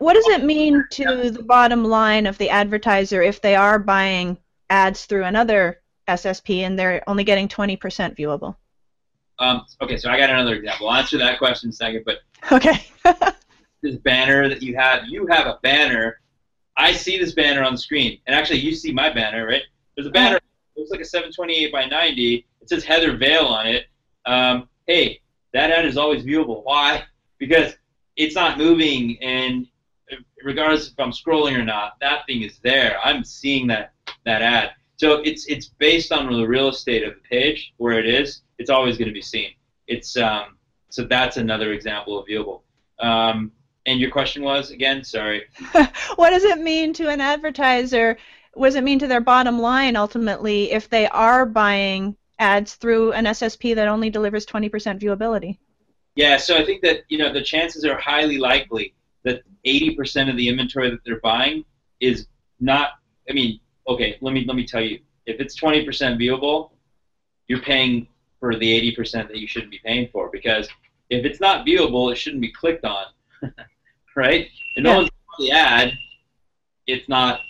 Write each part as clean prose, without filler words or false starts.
what does it mean to the bottom line of the advertiser if they are buying ads through another SSP and they're only getting 20% viewable? Okay, so I got another example. I'll answer that question in a second, but okay. this banner that you have a banner. I see this banner on the screen, and actually you see my banner, right? There's a banner, it looks like a 728 by 90. It says Heather Vale on it. Hey, that ad is always viewable. Why? Because it's not moving, and regardless if I'm scrolling or not, that thing is there. I'm seeing that ad. So it's based on the real estate of the page, where it is. It's always going to be seen. It's so that's another example of viewable. And your question was, again, sorry. What does it mean to an advertiser? What does it mean to their bottom line, ultimately, if they are buying ads through an SSP that only delivers 20% viewability? Yeah, so I think that, the chances are highly likely that 80% of the inventory that they're buying is not, okay, let me tell you. If it's 20% viewable, you're paying for the 80% that you shouldn't be paying for, because if it's not viewable, it shouldn't be clicked on. Right? And no one's on the ad, it's not,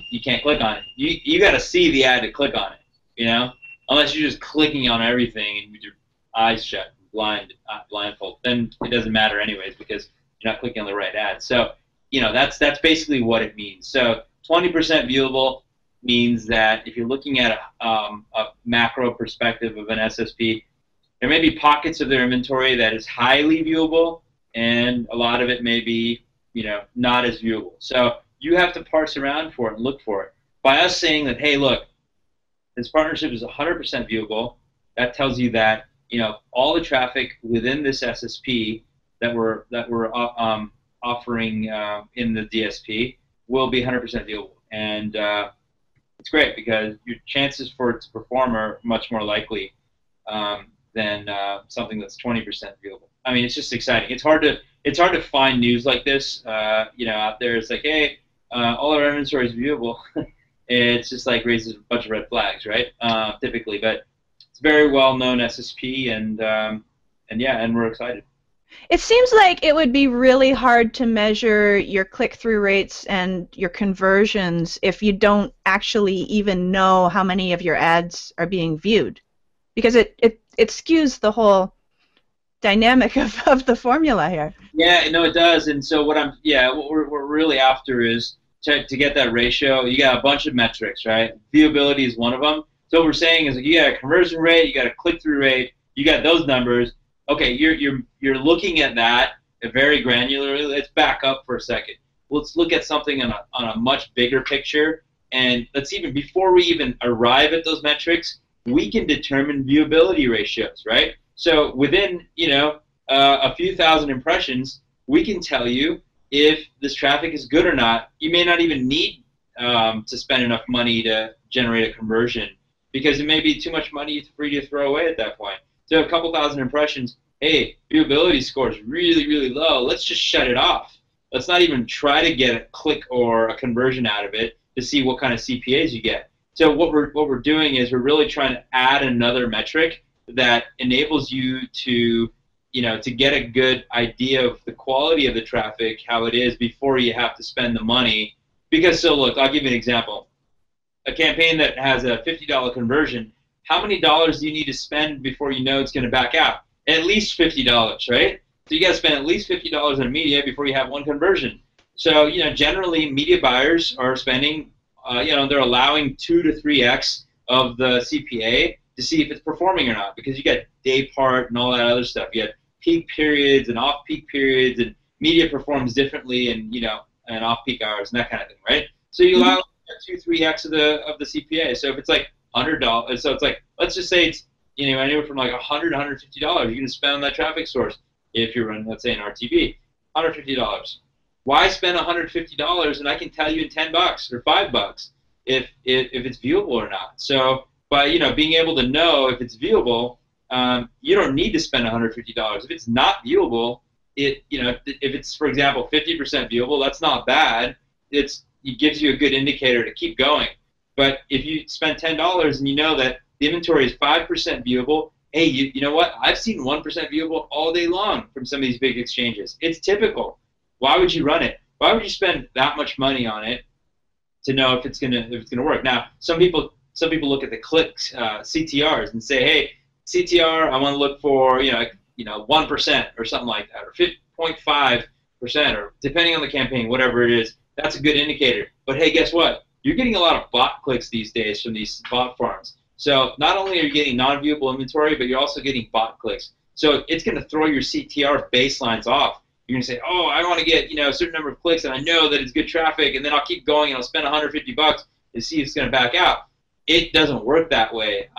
you can't click on it. You got to see the ad to click on it, unless you're just clicking on everything and with your eyes shut, blindfold, then it doesn't matter anyways, because you're not clicking on the right ad. So, that's basically what it means. So 20% viewable means that if you're looking at a macro perspective of an SSP, there may be pockets of their inventory that is highly viewable, and a lot of it may be, not as viewable. So you have to parse around for it and look for it. By us saying that, hey, look, this partnership is 100% viewable, that tells you that, all the traffic within this SSP that we're offering in the DSP will be 100% viewable. And it's great because your chances for it to perform are much more likely than something that's 20% viewable. It's just exciting. It's hard to find news like this, out there. It's like, hey, all our inventory is viewable. It's just like raises a bunch of red flags, right? Typically, but it's a very well-known SSP, and we're excited. It seems like it would be really hard to measure your click-through rates and your conversions if you don't actually even know how many of your ads are being viewed, because it skews the whole dynamic of the formula here. Yeah, no, it does. And so what we're really after is to get that ratio. You got a bunch of metrics, right? Viewability is one of them. So what we're saying is, you got a conversion rate, you got a click-through rate, you got those numbers. Okay, you're looking at that very granularly. Let's back up for a second. Let's look at something on a much bigger picture, and before we even arrive at those metrics, we can determine viewability ratios, right? So within a few thousand impressions, we can tell you if this traffic is good or not. You may not even need to spend enough money to generate a conversion, because it may be too much money for you to throw away at that point. So a couple thousand impressions, hey, viewability score is really, really low. Let's just shut it off. Let's not even try to get a click or a conversion out of it to see what kind of CPAs you get. So what we're doing is we're really trying to add another metric that enables you to get a good idea of the quality of the traffic, how it is, before you have to spend the money. Because, so look, I'll give you an example. A campaign that has a $50 conversion, how many dollars do you need to spend before you know it's going to back out? At least $50, right? So you got to spend at least $50 on media before you have one conversion. So, generally media buyers are spending, they're allowing 2 to 3x of the CPA to see if it's performing or not, because you got day part and all that other stuff. You got peak periods and off-peak periods, and media performs differently, and off-peak hours and that kind of thing, right? So you allow 2, 3x of the CPA. So if it's like $100, so it's like, let's just say it's anywhere from like $100 to $150 you're going to spend on that traffic source. If you're running, let's say, an RTV, $150. Why spend $150 and I can tell you in $10 or $5 if it's viewable or not? So by being able to know if it's viewable, you don't need to spend $150. If it's not viewable, if it's, for example, 50% viewable, that's not bad. It gives you a good indicator to keep going. But if you spend $10 and you know that the inventory is 5% viewable, hey, you know what? I've seen 1% viewable all day long from some of these big exchanges. It's typical. Why would you run it? why would you spend that much money on it to know if it's gonna work? Now, some people look at the clicks CTRs and say, hey, CTR, I want to look for 1% or something like that, or 0.5%, or depending on the campaign, whatever it is. That's a good indicator. But hey, guess what? You're getting a lot of bot clicks these days from these bot farms. So not only are you getting non-viewable inventory, but you're also getting bot clicks. So it's going to throw your CTR baselines off. You're going to say, oh, I want to get a certain number of clicks, and I know that it's good traffic, and then I'll keep going and I'll spend $150 to see if it's going to back out. It doesn't work that way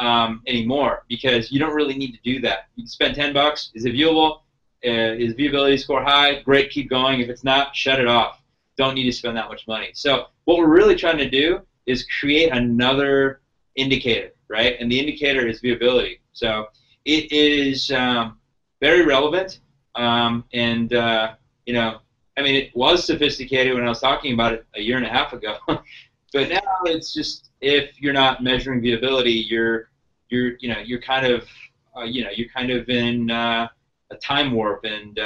anymore, because you don't really need to do that. You can spend $10. Is it viewable? Is viewability score high? Great, keep going. If it's not, shut it off. Don't need to spend that much money. So what we're really trying to do is create another indicator, right? And the indicator is viewability. So it is very relevant, and it was sophisticated when I was talking about it a year and a half ago, but now it's just, if you're not measuring viewability, you're kind of in a time warp, and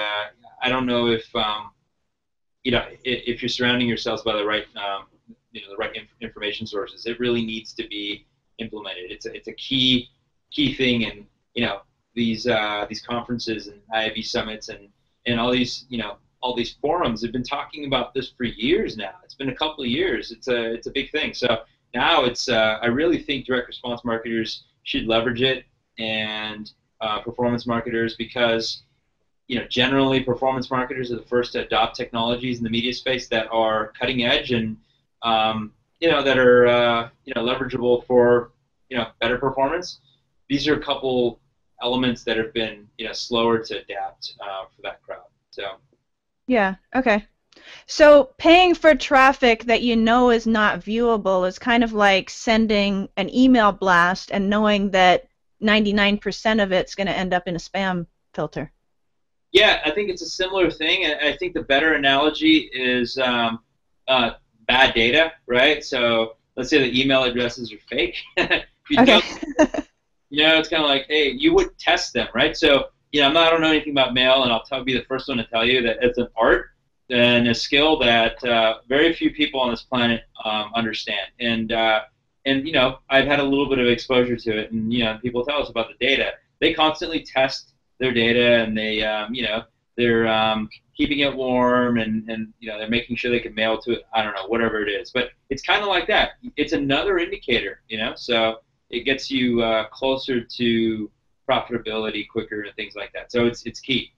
I don't know if if you're surrounding yourselves by the right the right information sources. It really needs to be implemented. It's a key thing, and these conferences and IIB summits and all these forums have been talking about this for years now. It's been a couple of years. It's a big thing. So now it's I really think direct response marketers should leverage it, and performance marketers, because generally performance marketers are the first to adopt technologies in the media space that are cutting edge and that are leverageable for better performance. These are a couple elements that have been slower to adapt for that crowd. So yeah, okay. So paying for traffic that you know is not viewable is kind of like sending an email blast and knowing that 99% of it's going to end up in a spam filter. Yeah, I think it's a similar thing. I think the better analogy is bad data, right? So let's say the email addresses are fake. Okay. It's kind of like, hey, you would test them, right? So I don't know anything about mail, and I'll be the first one to tell you that it's an art and a skill that very few people on this planet understand. And I've had a little bit of exposure to it, and people tell us about the data. They constantly test their data, and they're keeping it warm, and they're making sure they can mail to it. I don't know, whatever it is, but it's kind of like that. It's another indicator, so it gets you closer to profitability quicker and things like that. So it's key.